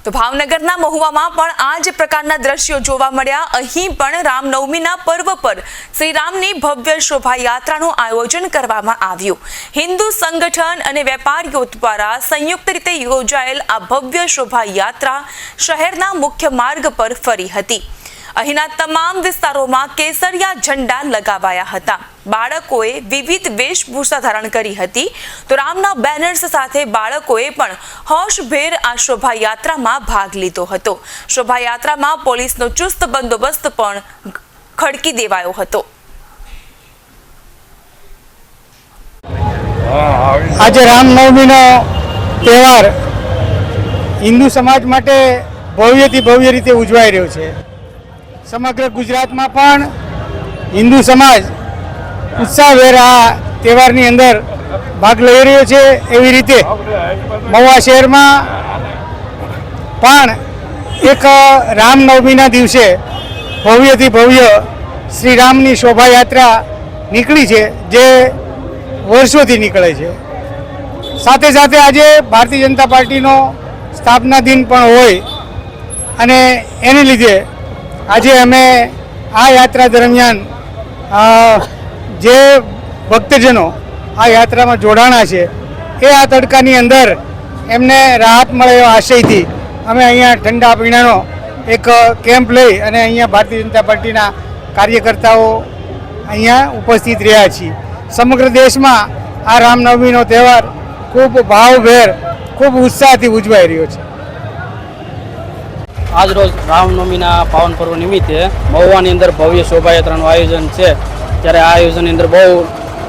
તો ભાવનગરના મહુવામાં પણ આ જ પ્રકારના દ્રશ્યો જોવા મળ્યા। અહીં પણ રામનવમીના પર્વ પર શ્રી રામની ભવ્ય શોભાયાત્રાનું આયોજન કરવામાં આવ્યું। હિન્દુ સંગઠન અને વેપારીઓ દ્વારા સંયુક્ત રીતે યોજાયેલ આ ભવ્ય શોભાયાત્રા શહેરના મુખ્ય માર્ગ પર ફરી હતી। અહીંના તમામ વિસ્તારોમાં કેસરિયા ઝંડા લગાવાયા હતા। બાળકોએ વિવિધ વેશભૂષા ધારણ કરી હતી તો રામના બેનર્સ સાથે બાળકોએ પણ હોશભેર આ શોભાયાત્રામાં ભાગ લીધો હતો। શોભાયાત્રામાં પોલીસનો ચુસ્ત બંદોબસ્ત પણ ખડકી દેવાયો હતો। આજે રામનવમીનો તહેવાર હિન્દુ સમાજ માટે ભવ્યથી ભવ્ય રીતે ઉજવાઈ રહ્યો છે। સમગ્ર ગુજરાતમાં પણ હિન્દુ સમાજ ઉત્સાહભેર આ તહેવારની અંદર ભાગ લઈ રહ્યો છે। એવી રીતે મહુવા શહેરમાં પણ એક રામનવમીના દિવસે ભવ્યથી ભવ્ય શ્રી રામની શોભાયાત્રા નીકળી છે, જે વર્ષોથી નીકળે છે। સાથે સાથે આજે ભારતીય જનતા પાર્ટીનો સ્થાપના દિન પણ હોય અને એને લીધે આજે અમે આ યાત્રા દરમિયાન જે ભક્તજનો આ યાત્રામાં જોડાણા છે એ આ તડકાની અંદર એમને રાહત મળે એવા આશયથી અમે અહીંયા ઠંડા પીણાનો એક કેમ્પ લઈ અને અહીંયા ભારતીય જનતા પાર્ટીના કાર્યકર્તાઓ અહીંયા ઉપસ્થિત રહ્યા છીએ। સમગ્ર દેશમાં આ રામનવમીનો તહેવાર ખૂબ ભાવભેર ખૂબ ઉત્સાહથી ઉજવાઈ રહ્યો છે। આજ રોજ રામનવમીના પાવન પર્વ નિમિત્તે મહુવાની અંદર ભવ્ય શોભાયાત્રાનું આયોજન છે, ત્યારે આ આયોજનની અંદર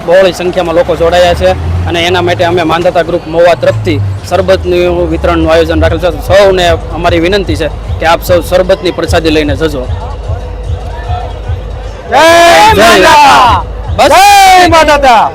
બહોળી સંખ્યામાં લોકો જોડાયા છે અને એના માટે અમે માંધાતા ગ્રુપ મહુવા તરફથી શરબતનું વિતરણનું આયોજન રાખેલ છે। સૌને અમારી વિનંતી છે કે આપ સૌ શરબતની પ્રસાદી લઈને જજો। જય માતા!